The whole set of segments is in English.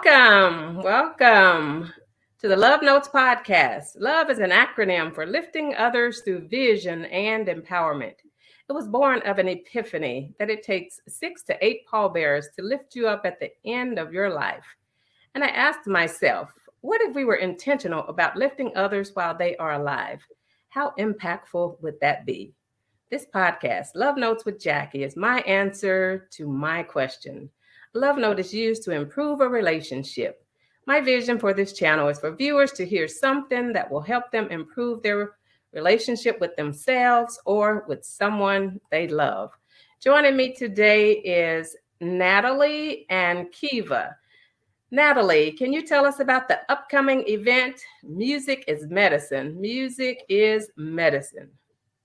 Welcome to the Love Notes podcast. Love is an acronym for lifting others through vision and empowerment. It was born of an epiphany that it takes 6 to 8 pallbearers to lift you up at the end of your life. And I asked myself, what if we were intentional about lifting others while they are alive? How impactful would that be? This podcast, Love Notes with Jackie, is my answer to my question. A love note is used to improve a relationship. My vision for this channel is for viewers to hear something that will help them improve their relationship with themselves or with someone they love. Joining me today is Natalie and Kiva. Natalie, can you tell us about the upcoming event, Music is Medicine? Music is Medicine.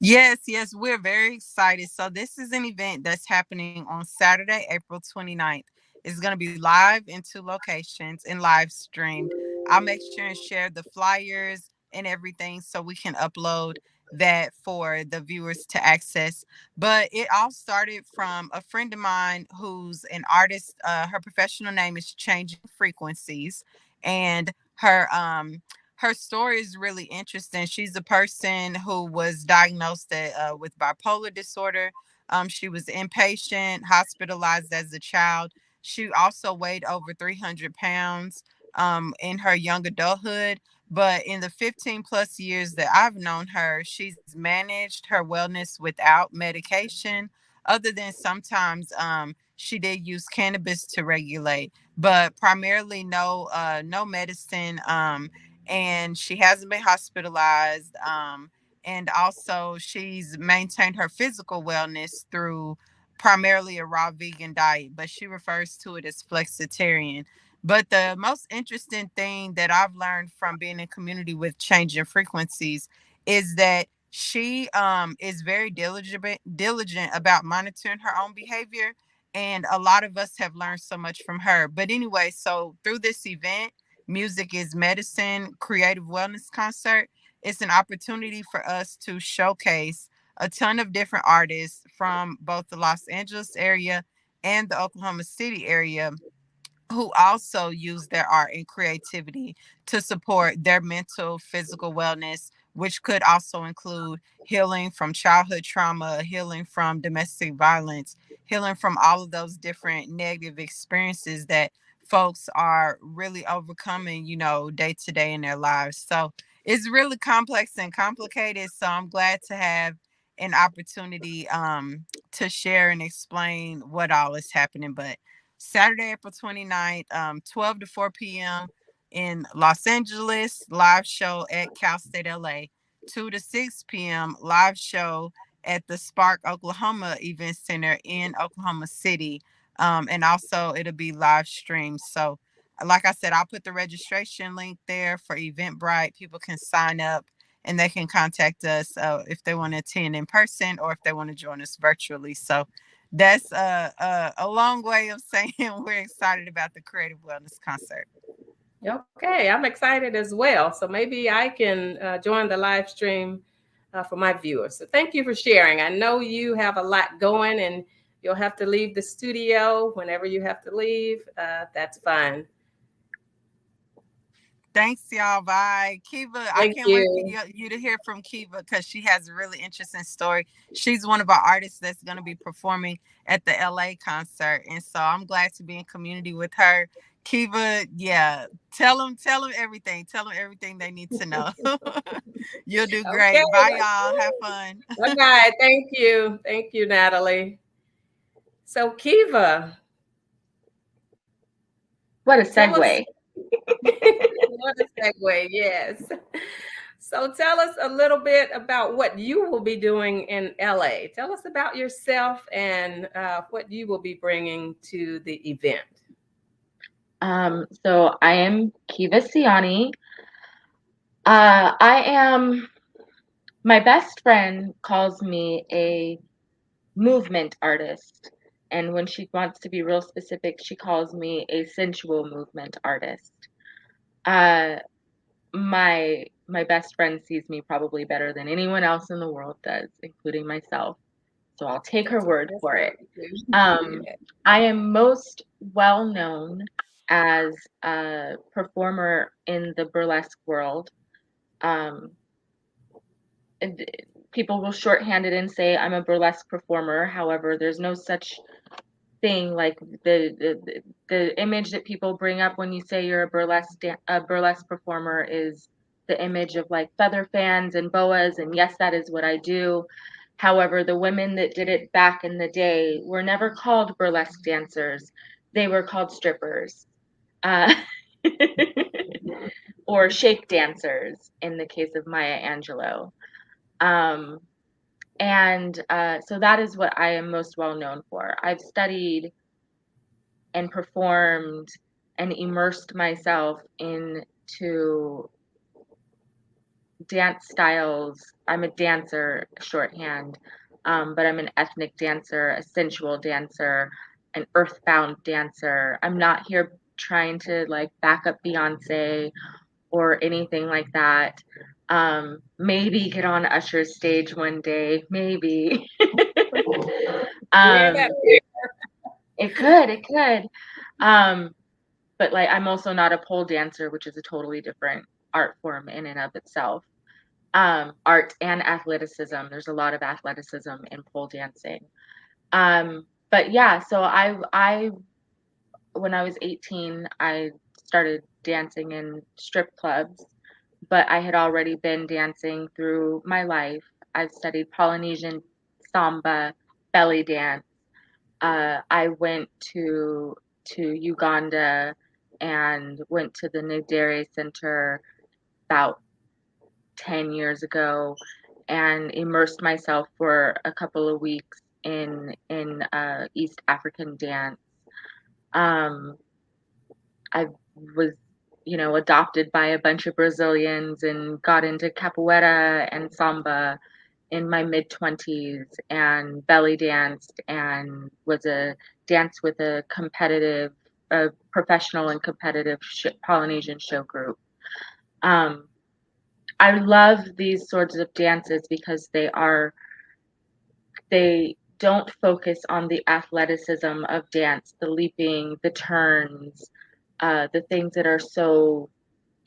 Yes, we're very excited. So this is an event that's happening on Saturday, April 29th. It's going to be live in 2 locations and live streamed. I'll make sure and share the flyers and everything so we can upload that for the viewers to access. But it all started from a friend of mine who's an artist. Her professional name is Changing Frequencies, and her story is really interesting. She's a person who was diagnosed with bipolar disorder. She was inpatient, hospitalized as a child. She also weighed over 300 pounds in her young adulthood. But in the 15 plus years that I've known her, she's managed her wellness without medication, other than sometimes she did use cannabis to regulate, but primarily no medicine. And she hasn't been hospitalized. And also, she's maintained her physical wellness through primarily a raw vegan diet, but she refers to it as flexitarian. But the most interesting thing that I've learned from being in community with Changing Frequencies is that she is very diligent about monitoring her own behavior. And a lot of us have learned so much from her. But anyway, so through this event, Music is Medicine Creative Wellness Concert, it's an opportunity for us to showcase a ton of different artists from both the Los Angeles area and the Oklahoma City area who also use their art and creativity to support their mental, physical wellness, which could also include healing from childhood trauma, healing from domestic violence, healing from all of those different negative experiences that folks are really overcoming, day to day in their lives. So it's really complex and complicated. So I'm glad to have an opportunity to share and explain what all is happening. But Saturday, April 29th, 12 to 4 p.m. in Los Angeles, live show at Cal State LA. 2 to 6 p.m. live show at the Spark Oklahoma Event Center in Oklahoma City. And also it'll be live streamed. So like I said, I'll put the registration link there for Eventbrite. People can sign up and they can contact us if they want to attend in person or if they want to join us virtually. So that's a long way of saying we're excited about the Creative Wellness Concert. Okay, I'm excited as well. So maybe I can join the live stream for my viewers. So thank you for sharing. I know you have a lot going and you'll have to leave the studio whenever you have to leave. That's fine. Thanks, y'all. Bye. Kiva, I can't wait for you to hear from Kiva because she has a really interesting story. She's one of our artists that's going to be performing at the LA concert. And so I'm glad to be in community with her. Kiva, yeah, tell them everything. Tell them everything they need to know. You'll do great. Okay. Bye, y'all. Have fun. Bye. Thank you. Thank you, Natalie. So, Kiva. What a segue. What a segue, yes. So tell us a little bit about what you will be doing in LA. Tell us about yourself and what you will be bringing to the event. So I am Kiva Siani. My best friend calls me a movement artist. And when she wants to be real specific, she calls me a sensual movement artist. My best friend sees me probably better than anyone else in the world does, including myself. So I'll take her word for it. I am most well known as a performer in the burlesque world. People will shorthand it and say I'm a burlesque performer. However, there's no such thing. Like the image that people bring up when you say you're a burlesque performer is the image of like feather fans and boas, and yes, that is what I do. However, the women that did it back in the day were never called burlesque dancers. They were called strippers. Uh, or shake dancers in the case of Maya Angelou. Um, so that is what I am most well known for. I've studied and performed and immersed myself into dance styles. I'm a dancer, shorthand, but I'm an ethnic dancer, a sensual dancer, an earthbound dancer. I'm not here trying to like back up Beyonce or anything like that. Maybe get on Usher's stage one day, maybe. Yeah, It could. But like I'm also not a pole dancer, which is a totally different art form in and of itself. Art and athleticism. There's a lot of athleticism in pole dancing. But yeah, so I when I was 18, I started dancing in strip clubs, but I had already been dancing through my life. I've studied Polynesian samba, belly dance. I went to Uganda and went to the Nidere Center about 10 years ago and immersed myself for a couple of weeks in East African dance. Um, I was, adopted by a bunch of Brazilians and got into capoeira and samba in my mid 20s and belly danced and was a dance with a professional and competitive Polynesian show group. I love these sorts of dances because they don't focus on the athleticism of dance, the leaping, the turns, the things that are so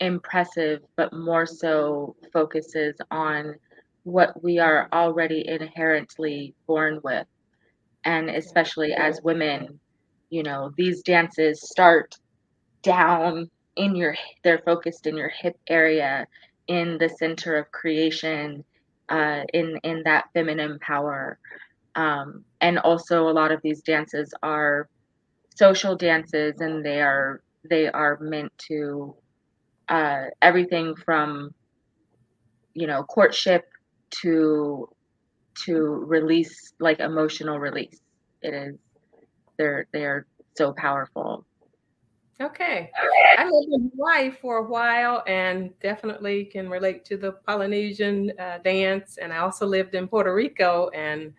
impressive, but more so focuses on what we are already inherently born with. And especially as women, these dances start down they're focused in your hip area, in the center of creation, in that feminine power. And also a lot of these dances are social dances, and they are meant to everything from courtship to release, like emotional release. It is they are so powerful. okay. I lived in Hawaii for a while and definitely can relate to the Polynesian dance. And I also lived in Puerto Rico and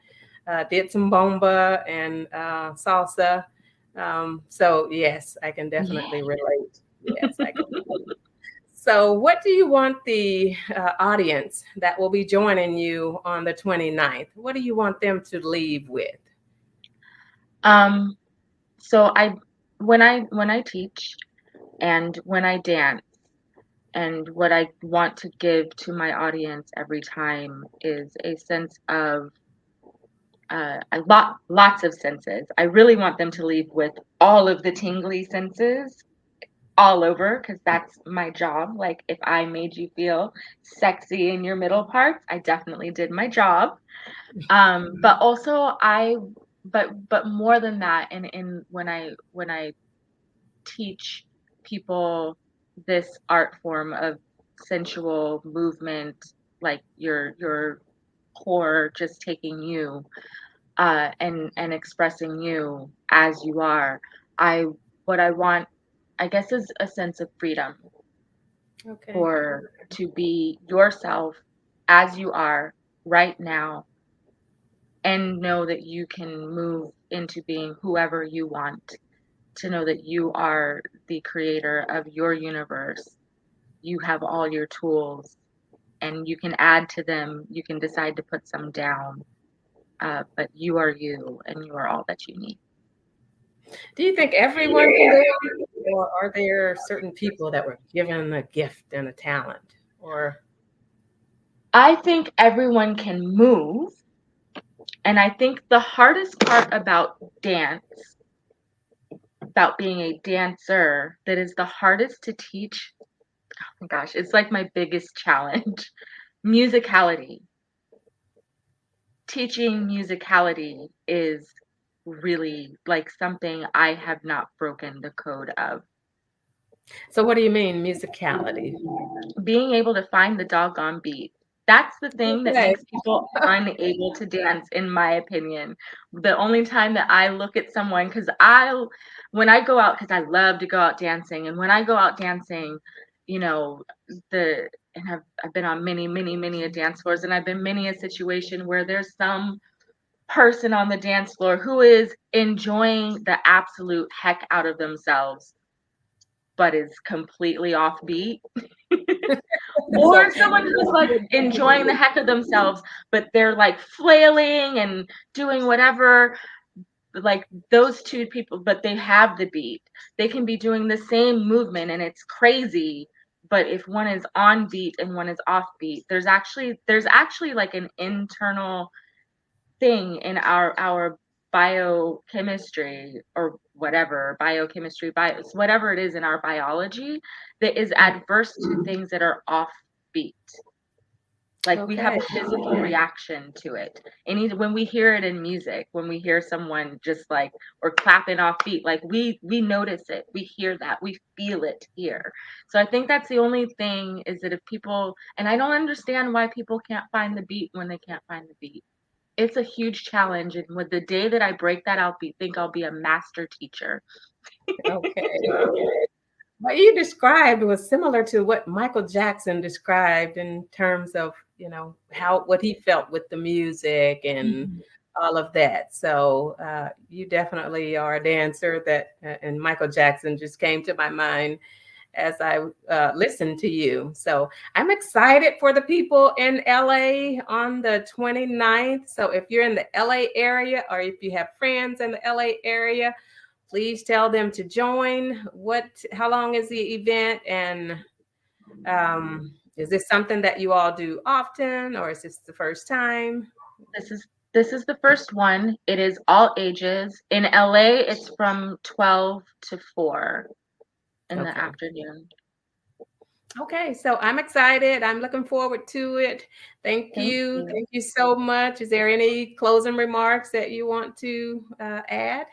did some bomba and salsa. So, yes, I can definitely relate. Yes, I can. So, what do you want the audience that will be joining you on the 29th? What do you want them to leave with? um so when I teach and when I dance, and what I want to give to my audience every time is a sense of lots of senses. I really want them to leave with all of the tingly senses all over, because that's my job. Like if I made you feel sexy in your middle parts, I definitely did my job. But also but more than that, and in when I teach people this art form of sensual movement, like your core just taking you and expressing you as you are. I What I want, I guess, is a sense of freedom Okay. for to be yourself as you are right now, and know that you can move into being whoever you want, to know that you are the creator of your universe. You have all your tools, and you can add to them. You can decide to put some down, but you are you, and you are all that you need. Do you think everyone can do it? or are there certain people that were given a gift and a talent? Or I think everyone can move. And I think the hardest part about dance, about being a dancer, that is the hardest to teach, oh my gosh, it's like my biggest challenge. Musicality. Teaching musicality is really like something I have not broken the code of. so what do you mean musicality? Being able to find the doggone beat. That's the thing that Okay. makes people unable to dance, in my opinion. The only time that I look at someone, when I go out, because I love to go out dancing, and when I go out dancing, you know, I've been on many a dance floors, and I've been many a situation where there's some person on the dance floor who is enjoying the absolute heck out of themselves, but is completely off beat. Or So someone who's like enjoying the heck of themselves, but they're like flailing and doing whatever. Like those two people, but they have the beat. They can be doing the same movement and it's crazy. But if one is on beat and one is off beat, there's actually like an internal thing in our biochemistry, or whatever biochemistry, whatever it is in our biology, that is adverse to things that are off beat. Like we have okay. a physical reaction to it. And when we hear it in music, when we hear someone just like, or clapping off beat, like we notice it, we hear that, we feel it here. So I think that's the only thing, is that if people, and I don't understand why people can't find the beat when they can't find the beat. It's a huge challenge, and with the day that I break that, think I'll be a master teacher. Okay. What you described was similar to what Michael Jackson described in terms of, what he felt with the music and Mhm. all of that. So you definitely are a dancer and Michael Jackson just came to my mind as I listened to you. So I'm excited for the people in LA on the 29th. So if you're in the LA area, or if you have friends in the LA area, please tell them to join. How long is the event? And is this something that you all do often, or is this the first time? This is the first one. It is all ages. In LA, it's from 12 to 4 in the Okay. afternoon. Okay, so I'm excited. I'm looking forward to it. Thank Thank you. you. Thank you so much. Is there any closing remarks that you want to add?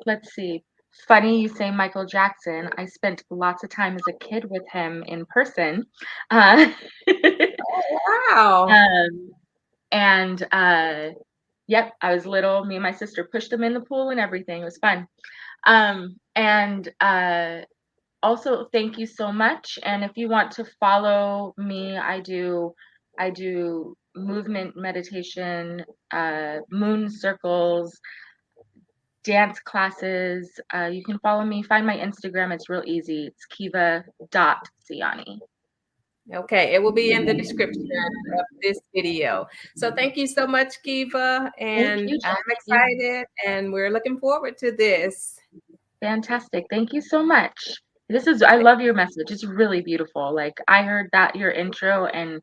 Let's see. Funny you say Michael Jackson. I spent lots of time as a kid with him in person. Uh, Oh, wow. um, and yep, I was little. Me and my sister pushed him in the pool and everything. It was fun. And also, thank you so much. And if you want to follow me, I do movement meditation, moon circles, dance classes. You can follow me. Find my Instagram. It's real easy. It's Kiva.Siani. Okay, it will be in the description of this video. So thank you so much, Kiva, Thank and you, I'm Jackie. excited, and we're looking forward to this. Fantastic. Thank you so much. I love your message. It's really beautiful. Like I heard that your intro, and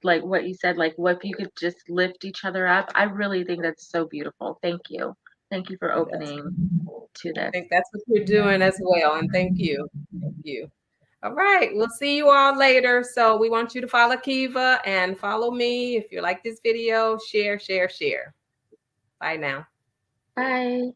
like what you said, like what if you could just lift each other up. I really think that's so beautiful. Thank you. Thank you for And that's, opening to I this. think that's what you're doing as well, and thank you. Thank you. All right, we'll see you all later. So we want you to follow Kiva and follow me. If you like this video, share, share, share. Bye now. Bye.